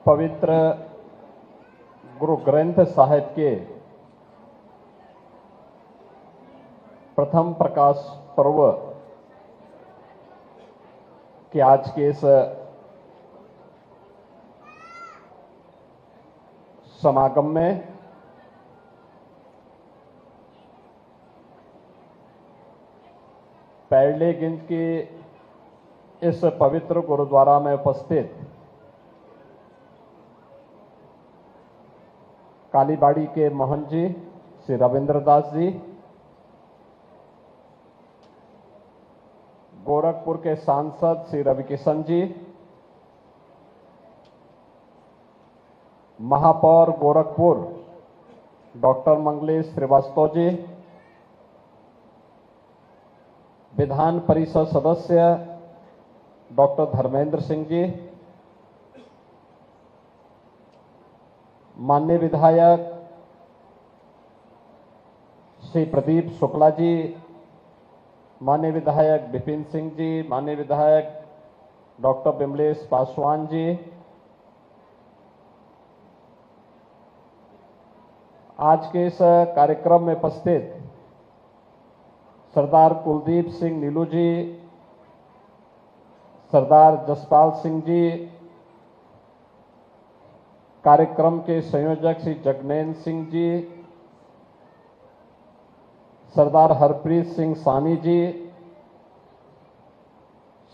पवित्र गुरु ग्रंथ साहिब के प्रथम प्रकाश पर्व के आज के इस समागम में पैरलेगंज के इस पवित्र गुरुद्वारा में उपस्थित कालीबाड़ी के मोहन जी श्री रविंद्र दास जी, गोरखपुर के सांसद श्री रविकिशन जी, महापौर गोरखपुर डॉक्टर मंगलेश श्रीवास्तव जी, विधान परिषद सदस्य डॉक्टर धर्मेंद्र सिंह जी, माननीय विधायक श्री प्रदीप शुक्ला जी, माननीय विधायक विपिन सिंह जी, माननीय विधायक डॉक्टर विमलेश पासवान जी, आज के इस कार्यक्रम में उपस्थित सरदार कुलदीप सिंह नीलू जी, सरदार जसपाल सिंह जी, कार्यक्रम के संयोजक श्री जगनैन सिंह जी, सरदार हरप्रीत सिंह सानी जी,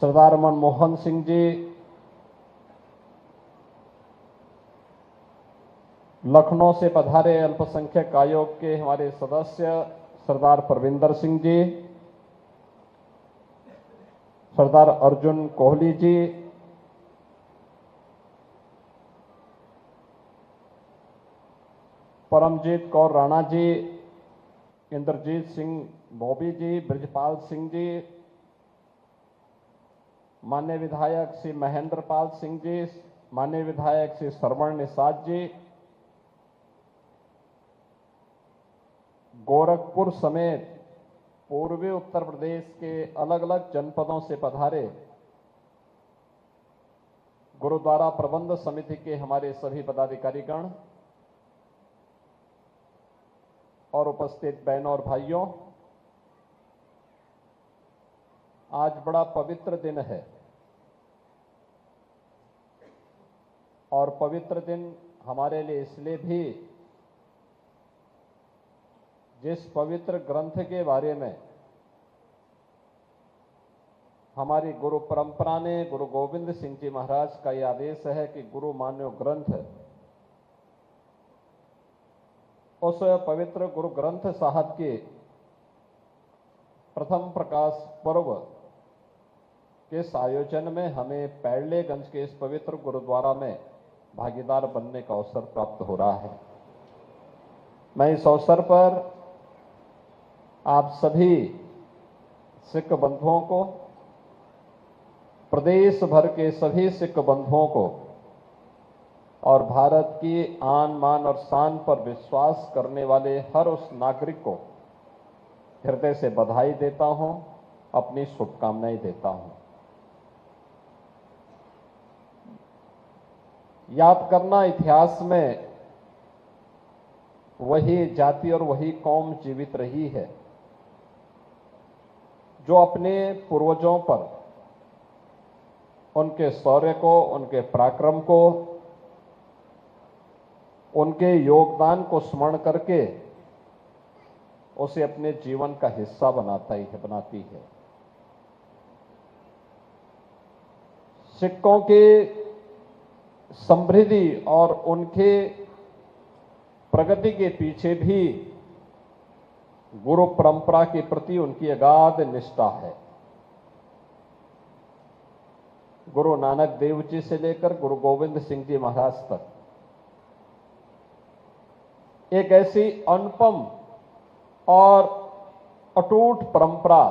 सरदार मनमोहन सिंह जी, लखनऊ से पधारे अल्पसंख्यक आयोग के हमारे सदस्य सरदार परविंदर सिंह जी, सरदार अर्जुन कोहली जी, परमजीत कौर राणा जी, इंद्रजीत सिंह बॉबी जी, ब्रजपाल सिंह जी, माननीय विधायक श्री महेंद्र पाल सिंह जी, माननीय विधायक श्री श्रवण निषाद जी, गोरखपुर समेत पूर्वी उत्तर प्रदेश के अलग अलग जनपदों से पधारे गुरुद्वारा प्रबंध समिति के हमारे सभी पदाधिकारीगण और उपस्थित बहनों और भाइयों, आज बड़ा पवित्र दिन है और पवित्र दिन हमारे लिए इसलिए भी, जिस पवित्र ग्रंथ के बारे में हमारी गुरु परंपरा ने गुरु गोविंद सिंह जी महाराज का यह आदेश है कि गुरु मान्यो ग्रंथ, उस पवित्र गुरु ग्रंथ साहब के प्रथम प्रकाश पर्व के इस आयोजन में हमें पैरलेगंज के इस पवित्र गुरुद्वारा में भागीदार बनने का अवसर प्राप्त हो रहा है। मैं इस अवसर पर आप सभी सिख बंधुओं को, प्रदेश भर के सभी सिख बंधुओं को और भारत की आन मान और शान पर विश्वास करने वाले हर उस नागरिक को हृदय से बधाई देता हूं, अपनी शुभकामनाएं देता हूं। याद करना, इतिहास में वही जाति और वही कौम जीवित रही है जो अपने पूर्वजों पर उनके शौर्य को, उनके पराक्रम को, उनके योगदान को स्मरण करके उसे अपने जीवन का हिस्सा बनाती है। सिखों के समृद्धि और उनके प्रगति के पीछे भी गुरु परंपरा के प्रति उनकी अगाध निष्ठा है। गुरु नानक देव जी से लेकर गुरु गोविंद सिंह जी महाराज तक एक ऐसी अनुपम और अटूट परंपरा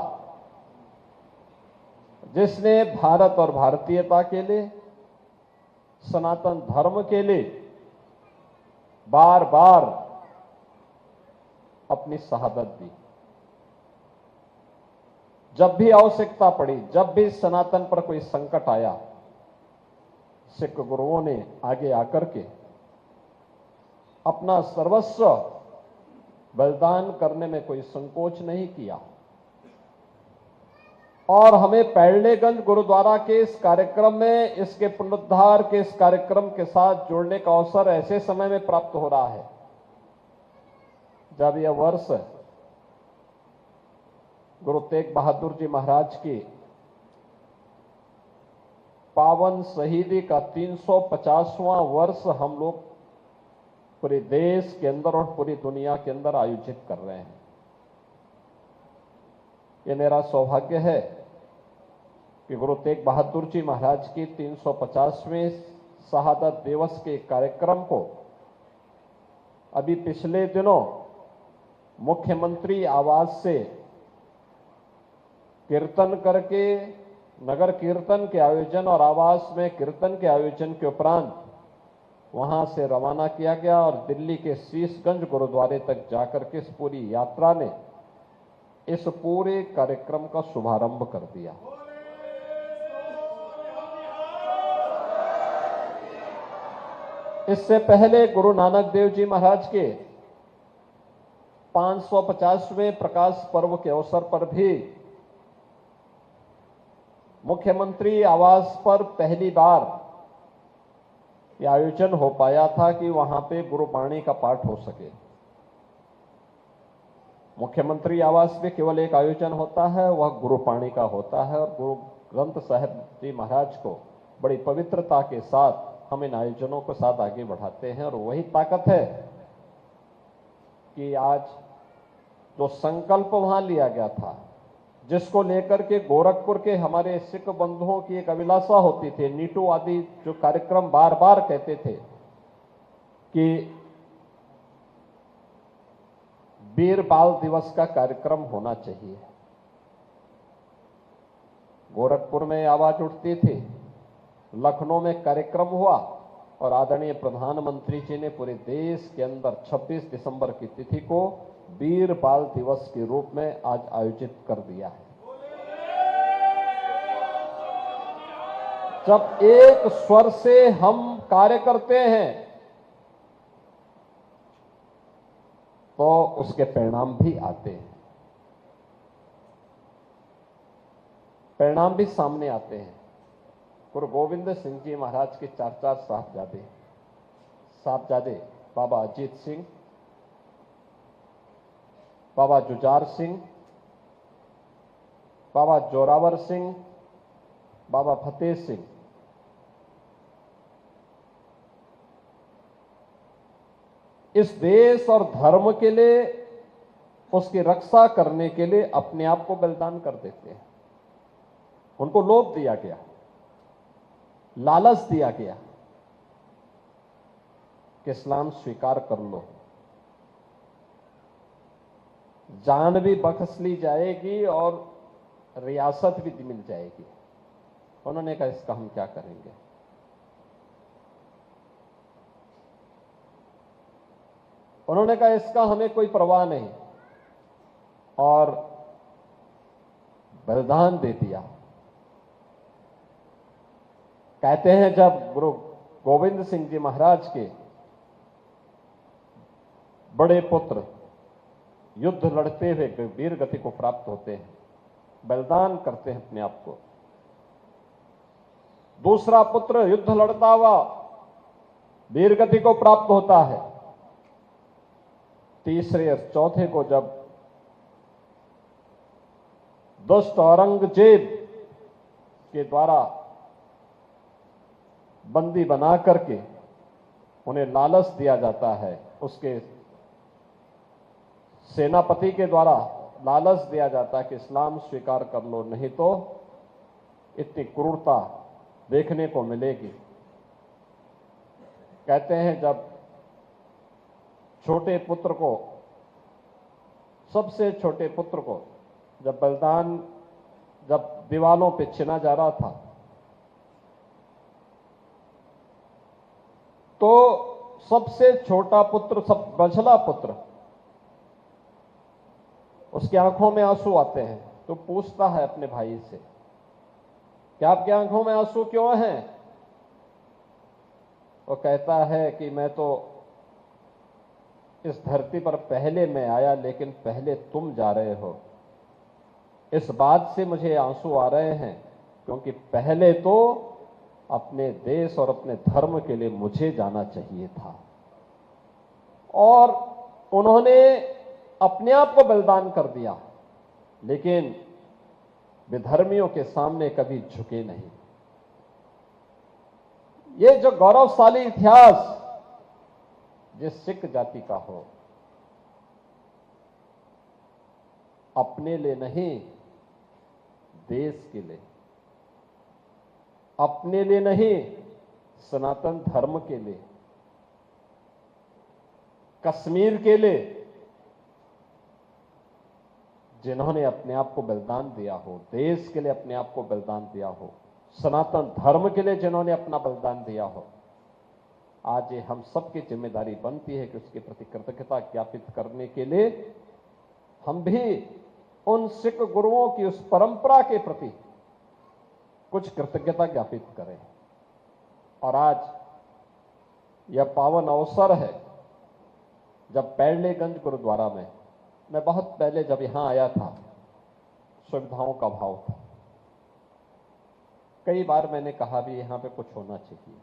जिसने भारत और भारतीयता के लिए, सनातन धर्म के लिए बार बार अपनी शहादत दी। जब भी आवश्यकता पड़ी, जब भी सनातन पर कोई संकट आया, सिख गुरुओं ने आगे आकर के अपना सर्वस्व बलिदान करने में कोई संकोच नहीं किया और हमें पैड़लेगंज गुरुद्वारा के इस कार्यक्रम में, इसके पुनरुद्धार के इस कार्यक्रम के साथ जुड़ने का अवसर ऐसे समय में प्राप्त हो रहा है जब यह वर्ष गुरु तेग बहादुर जी महाराज की पावन शहीदी का 350वां वर्ष हम लोग पूरे देश के अंदर और पूरी दुनिया के अंदर आयोजित कर रहे हैं। ये मेरा सौभाग्य है कि गुरु तेग बहादुर जी महाराज की 350वें शहादत दिवस के कार्यक्रम को अभी पिछले दिनों मुख्यमंत्री आवास से कीर्तन करके, नगर कीर्तन के आयोजन और आवास में कीर्तन के आयोजन के उपरांत वहां से रवाना किया गया और दिल्ली के शीशगंज गुरुद्वारे तक जाकर के इस पूरी यात्रा ने इस पूरे कार्यक्रम का शुभारंभ कर दिया। इससे पहले गुरु नानक देव जी महाराज के 550वें प्रकाश पर्व के अवसर पर भी मुख्यमंत्री आवास पर पहली बार यह आयोजन हो पाया था कि वहां पे गुरुबाणी का पाठ हो सके। मुख्यमंत्री आवास में केवल एक आयोजन होता है, वह गुरुबाणी का होता है और गुरु ग्रंथ साहिब जी महाराज को बड़ी पवित्रता के साथ हम इन आयोजनों के साथ आगे बढ़ाते हैं और वही ताकत है कि आज जो संकल्प वहां लिया गया था, जिसको लेकर के गोरखपुर के हमारे सिख बंधुओं की एक अभिलाषा होती थी, नीटू आदि जो कार्यक्रम बार बार कहते थे कि वीर बाल दिवस का कार्यक्रम होना चाहिए। गोरखपुर में आवाज उठती थी, लखनऊ में कार्यक्रम हुआ और आदरणीय प्रधानमंत्री जी ने पूरे देश के अंदर 26 दिसंबर की तिथि को वीर बाल दिवस के रूप में आज आयोजित कर दिया है। जब एक स्वर से हम कार्य करते हैं तो उसके परिणाम भी आते हैं, परिणाम भी सामने आते हैं। गुरु गोविंद सिंह जी महाराज के 4 साहबजादे बाबा अजीत सिंह, बाबा जुझार सिंह, बाबा जोरावर सिंह, बाबा फतेह सिंह, इस देश और धर्म के लिए, उसकी रक्षा करने के लिए अपने आप को बलिदान कर देते हैं। उनको लोभ दिया गया, लालच दिया गया कि इस्लाम स्वीकार कर लो, जान भी बख्श ली जाएगी और रियासत भी मिल जाएगी। उन्होंने कहा इसका हम क्या करेंगे। उन्होंने कहा इसका हमें कोई परवाह नहीं और बलिदान दे दिया। कहते हैं जब गुरु गोविंद सिंह जी महाराज के बड़े पुत्र युद्ध लड़ते हुए वीर गति को प्राप्त होते हैं, बलिदान करते हैं अपने आप को, दूसरा पुत्र युद्ध लड़ता हुआ वीर गति को प्राप्त होता है, तीसरे और चौथे को जब दुष्ट औरंगजेब के द्वारा बंदी बना करके उन्हें लालच दिया जाता है, उसके सेनापति के द्वारा लालच दिया जाता है कि इस्लाम स्वीकार कर लो, नहीं तो इतनी क्रूरता देखने को मिलेगी। कहते हैं जब छोटे पुत्र को, सबसे छोटे पुत्र को जब बलिदान, जब दीवालों पे छिना जा रहा था तो सबसे छोटा पुत्र, सब बछला पुत्र, उसकी आंखों में आंसू आते हैं तो पूछता है अपने भाई से कि आपकी आंखों में आंसू क्यों हैं। वो कहता है कि मैं तो इस धरती पर पहले मैं आया, लेकिन पहले तुम जा रहे हो। इस बात से मुझे आंसू आ रहे हैं, क्योंकि पहले तो अपने देश और अपने धर्म के लिए मुझे जाना चाहिए था। और उन्होंने अपने आप को बलिदान कर दिया, लेकिन विधर्मियों के सामने कभी झुके नहीं। ये जो गौरवशाली इतिहास जिस सिख जाति का हो, अपने लिए नहीं, देश के लिए, अपने लिए नहीं, सनातन धर्म के लिए, कश्मीर के लिए, जिन्होंने अपने आप को बलिदान दिया हो, देश के लिए अपने आप को बलिदान दिया हो, सनातन धर्म के लिए जिन्होंने अपना बलिदान दिया हो, आज ये हम सबकी जिम्मेदारी बनती है कि उसके प्रति कृतज्ञता ज्ञापित करने के लिए हम भी उन सिख गुरुओं की उस परंपरा के प्रति कुछ कृतज्ञता ज्ञापित करें। और आज यह पावन अवसर है जब पैड़लेगंज गुरुद्वारा में, मैं बहुत पहले जब यहां आया था, सुविधाओं का अभाव था। कई बार मैंने कहा भी यहां पे कुछ होना चाहिए,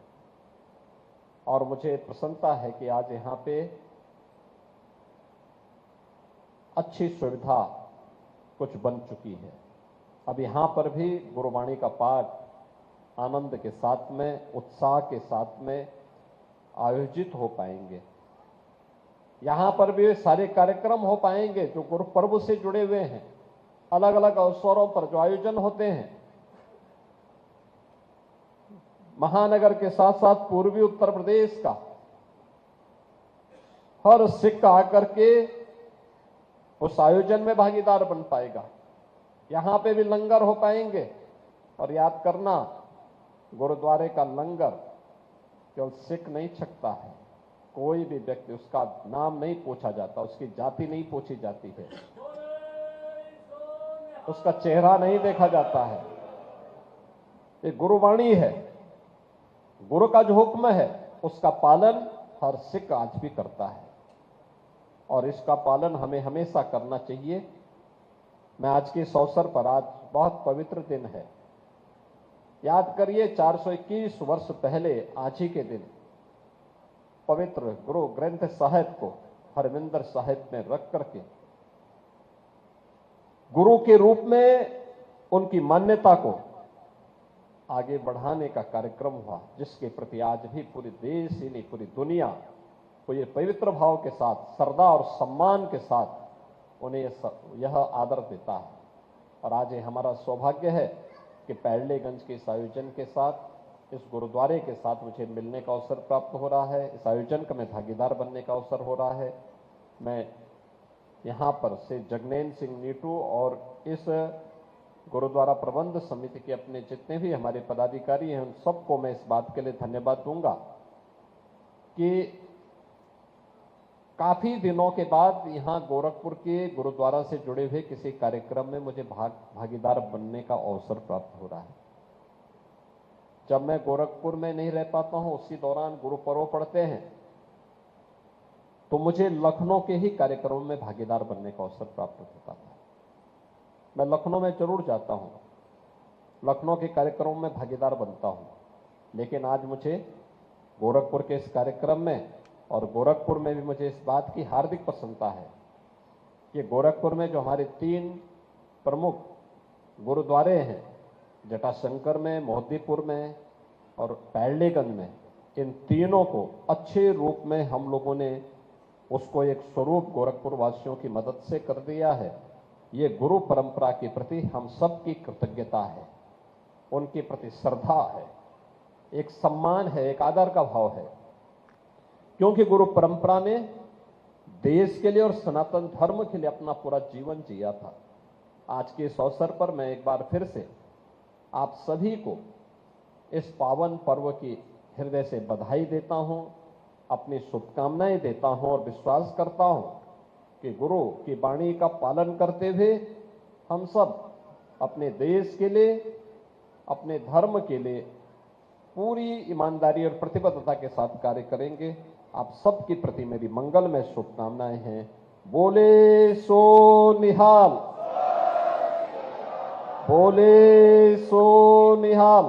और मुझे प्रसन्नता है कि आज यहां पे अच्छी सुविधा कुछ बन चुकी है। अब यहां पर भी गुरुवाणी का पाठ आनंद के साथ में, उत्साह के साथ में आयोजित हो पाएंगे। यहां पर भी सारे कार्यक्रम हो पाएंगे जो गुरु पर्व से जुड़े हुए हैं। अलग अलग अवसरों पर जो आयोजन होते हैं, महानगर के साथ साथ पूर्वी उत्तर प्रदेश का हर सिख आकर के उस आयोजन में भागीदार बन पाएगा। यहां पे भी लंगर हो पाएंगे। और याद करना, गुरुद्वारे का लंगर केवल सिख नहीं छकता है, कोई भी व्यक्ति, उसका नाम नहीं पूछा जाता, उसकी जाति नहीं पूछी जाती है, उसका चेहरा नहीं देखा जाता है। ये गुरुवाणी है, गुरु का जो हुक्म है उसका पालन हर सिख आज भी करता है, और इसका पालन हमें हमेशा करना चाहिए। मैं आज के इस अवसर पर, आज बहुत पवित्र दिन है, याद करिए 421 वर्ष पहले आज ही के दिन पवित्र गुरु ग्रंथ साहिब को हरमिंदर साहिब में रख करके गुरु के रूप में उनकी मान्यता को आगे बढ़ाने का कार्यक्रम हुआ, जिसके प्रति आज भी पूरे देश ही नहीं, पूरी दुनिया को ये पवित्र भाव के साथ, श्रद्धा और सम्मान के साथ उन्हें यह आदर देता है। और आज ये हमारा सौभाग्य है कि पैड़लेगंज के इस आयोजन के साथ, इस गुरुद्वारे के साथ मुझे मिलने का अवसर प्राप्त हो रहा है, इस आयोजन का मैं भागीदार बनने का अवसर हो रहा है। मैं यहाँ पर से जगनैन सिंह नीटू और इस गुरुद्वारा प्रबंध समिति के अपने जितने भी हमारे पदाधिकारी हैं, उन सबको मैं इस बात के लिए धन्यवाद दूंगा कि काफी दिनों के बाद यहाँ गोरखपुर के गुरुद्वारा से जुड़े हुए किसी कार्यक्रम में मुझे भागीदार बनने का अवसर प्राप्त हो रहा है। जब मैं गोरखपुर में नहीं रह पाता हूँ, उसी दौरान गुरु पर्व पढ़ते हैं, तो मुझे लखनऊ के ही कार्यक्रमों में भागीदार बनने का अवसर प्राप्त होता था। मैं लखनऊ में जरूर जाता हूँ, लखनऊ के कार्यक्रमों में भागीदार बनता हूँ, लेकिन आज मुझे गोरखपुर के इस कार्यक्रम में, और गोरखपुर में भी मुझे इस बात की हार्दिक प्रसन्नता है कि गोरखपुर में जो हमारे 3 प्रमुख गुरुद्वारे हैं, जटाशंकर में, मोहद्दीपुर में और पैड़लेगंज में, इन तीनों को अच्छे रूप में हम लोगों ने उसको एक स्वरूप गोरखपुर वासियों की मदद से कर दिया है। ये गुरु परंपरा के प्रति हम सब की कृतज्ञता है, उनके प्रति श्रद्धा है, एक सम्मान है, एक आदर का भाव है, क्योंकि गुरु परंपरा ने देश के लिए और सनातन धर्म के लिए अपना पूरा जीवन जिया था। आज के इस अवसर पर मैं एक बार फिर से आप सभी को इस पावन पर्व की हृदय से बधाई देता हूं, अपनी शुभकामनाएं देता हूं और विश्वास करता हूं कि गुरु की वाणी का पालन करते हुए हम सब अपने देश के लिए, अपने धर्म के लिए पूरी ईमानदारी और प्रतिबद्धता के साथ कार्य करेंगे। आप सबके प्रति मेरी मंगलमय शुभकामनाएं हैं। बोले सो निहाल, बोले सो निहाल।